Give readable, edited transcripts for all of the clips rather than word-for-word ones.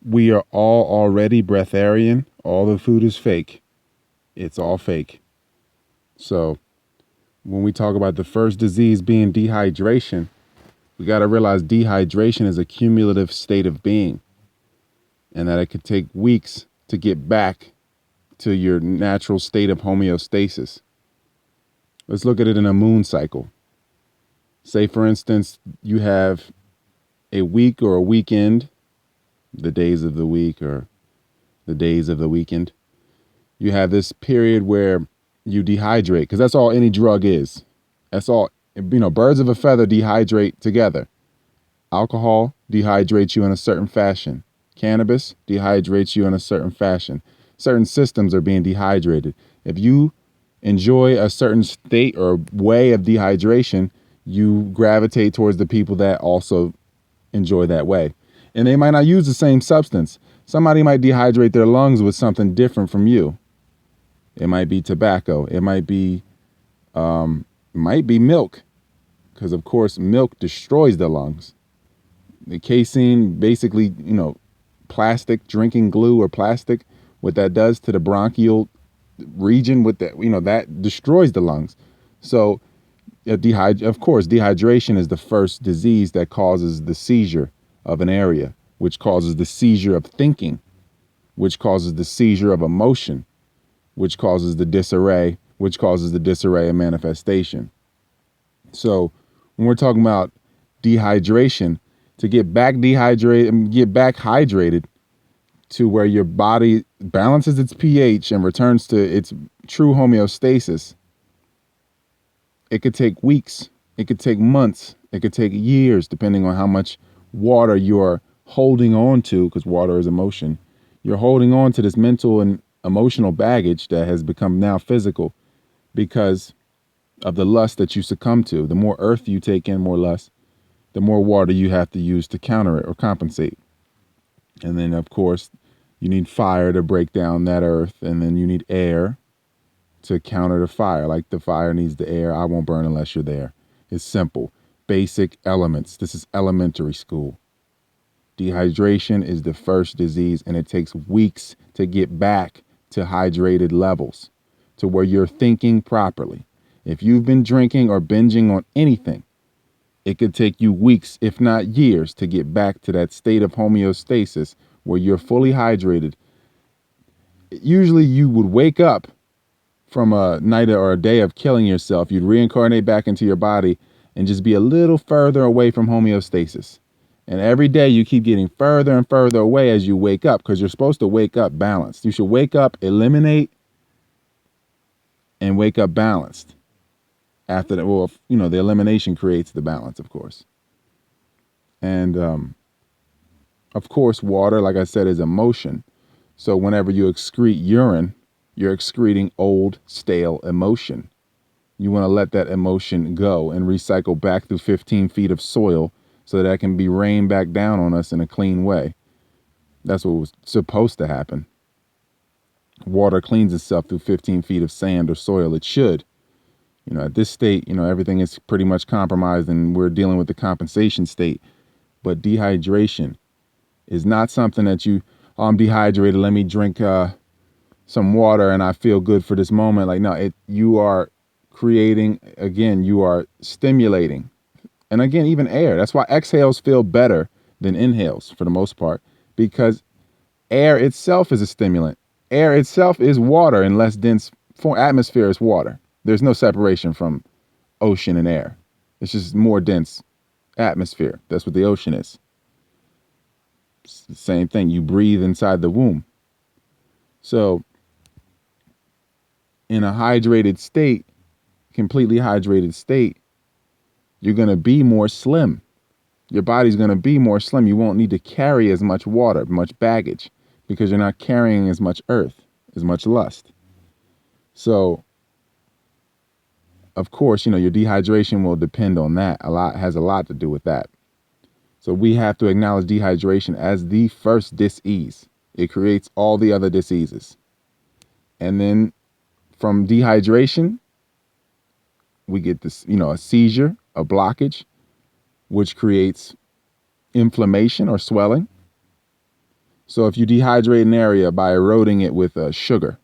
We are all already breatharian. All the food is fake. It's all fake. So when we talk about the first disease being dehydration, we got to realize dehydration is a cumulative state of being and that it could take weeks to get back to your natural state of homeostasis. Let's look at it in a moon cycle. Say, for instance, you have a week or a weekend, the days of the week or the days of the weekend. You have this period where you dehydrate because that's all any drug is. That's all, birds of a feather dehydrate together. Alcohol dehydrates you in a certain fashion. Cannabis dehydrates you in a certain fashion. Certain systems are being dehydrated. If you enjoy a certain state or way of dehydration, you gravitate towards the people that also enjoy that way. And they might not use the same substance. Somebody might dehydrate their lungs with something different from you. It might be tobacco. It might be milk, because of course milk destroys the lungs. The casein, basically, plastic, drinking glue or plastic, what that does to the bronchial region with that, that destroys the lungs. So of course, dehydration is the first disease that causes the seizure of an area, which causes the seizure of thinking, which causes the seizure of emotion, which causes the disarray, of manifestation. So when we're talking about dehydration, to get back dehydrated and get back hydrated to where your body balances its pH and returns to its true homeostasis, it could take weeks, it could take months, it could take years, depending on how much water you're holding on to, because water is emotion. You're holding on to this mental and emotional baggage that has become now physical because of the lust that you succumb to. The more earth you take in, more lust, the more water you have to use to counter it or compensate. And then, of course, you need fire to break down that earth, and then you need air to counter the fire. Like the fire needs the air. I won't burn unless you're there. It's simple. Basic elements. This is elementary school. Dehydration is the first disease, and it takes weeks to get back to hydrated levels, to where you're thinking properly. If you've been drinking or binging on anything, it could take you weeks, if not years, to get back to that state of homeostasis where you're fully hydrated. Usually you would wake up from a night or a day of killing yourself. You'd reincarnate back into your body and just be a little further away from homeostasis. And every day you keep getting further and further away as you wake up, because you're supposed to wake up balanced. You should wake up, eliminate, and wake up balanced. After that, well, the elimination creates the balance, of course. And of course, water, like I said, is emotion. So whenever you excrete urine, you're excreting old, stale emotion. You want to let that emotion go and recycle back through 15 feet of soil so that it can be rained back down on us in a clean way. That's what was supposed to happen. Water cleans itself through 15 feet of sand or soil. It should. At this state, everything is pretty much compromised and we're dealing with the compensation state. But dehydration is not something that I'm dehydrated, let me drink some water and I feel good for this moment. Like, no, you are creating, again, you are stimulating. And again, even air. That's why exhales feel better than inhales for the most part, because air itself is a stimulant. Air itself is water in less dense form. Atmosphere is water. There's no separation from ocean and air. It's just more dense atmosphere. That's what the ocean is. It's the same thing. You breathe inside the womb. So in a hydrated state, completely hydrated state, you're going to be more slim. Your body's going to be more slim. You won't need to carry as much water, much baggage, because you're not carrying as much earth, as much lust. So, of course, your dehydration will depend on that. Has a lot to do with that. So we have to acknowledge dehydration as the first dis-ease. It creates all the other diseases. And then from dehydration, we get this, a seizure, a blockage, which creates inflammation or swelling. So if you dehydrate an area by eroding it with sugar,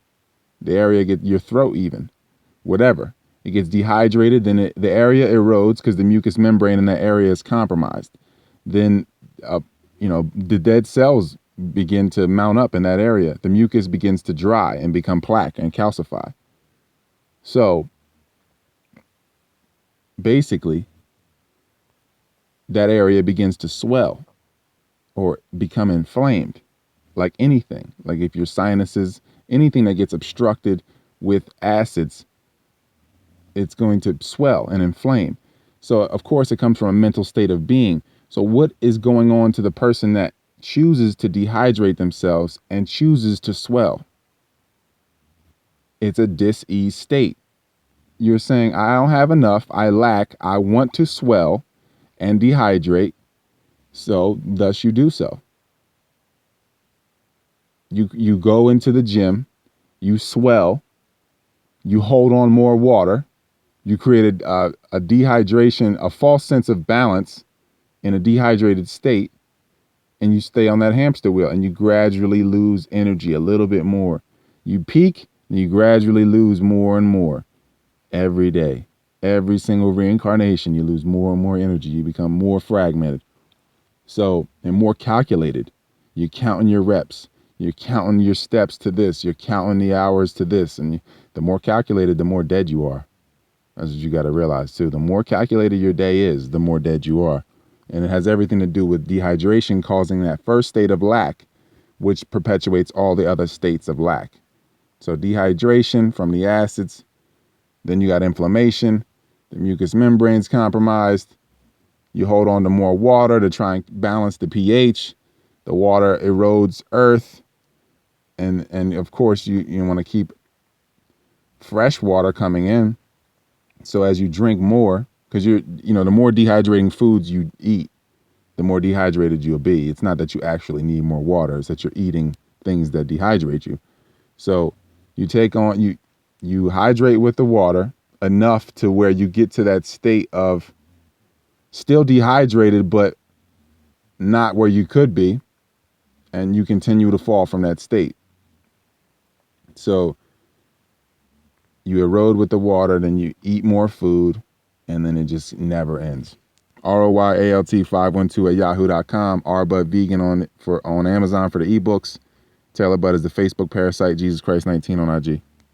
the area get your throat even, whatever. It gets dehydrated, then the area erodes because the mucous membrane in that area is compromised. Then, the dead cells begin to mount up in that area. The mucus begins to dry and become plaque and calcify. So basically, that area begins to swell or become inflamed, like anything. Like if your sinuses, anything that gets obstructed with acids, it's going to swell and inflame. So, of course, it comes from a mental state of being. So what is going on to the person that chooses to dehydrate themselves and chooses to swell? It's a dis-ease state. You're saying, I don't have enough, I lack, I want to swell and dehydrate, so thus you do so. You go into the gym, you swell, you hold on more water, you created a dehydration, a false sense of balance in a dehydrated state, and you stay on that hamster wheel and you gradually lose energy a little bit more. You peak and you gradually lose more and more every day. Every single reincarnation, you lose more and more energy. You become more fragmented. So, and more calculated. You're counting your reps. You're counting your steps to this. You're counting the hours to this. And the more calculated, the more dead you are. That's what you got to realize too. The more calculated your day is, the more dead you are. And it has everything to do with dehydration causing that first state of lack, which perpetuates all the other states of lack. So dehydration from the acids, then you got inflammation, the mucous membrane's compromised. You hold on to more water to try and balance the pH. The water erodes earth. And of course, you want to keep fresh water coming in. So as you drink more, because the more dehydrating foods you eat, the more dehydrated you'll be. It's not that you actually need more water. It's that you're eating things that dehydrate you. So you hydrate with the water enough to where you get to that state of still dehydrated, but not where you could be. And you continue to fall from that state. So you erode with the water, then you eat more food, and then it just never ends. ROYALT512 at yahoo.com. Vegan on Amazon for the ebooks. Taylor Butt is the Facebook parasite. Jesus Christ 19 on IG.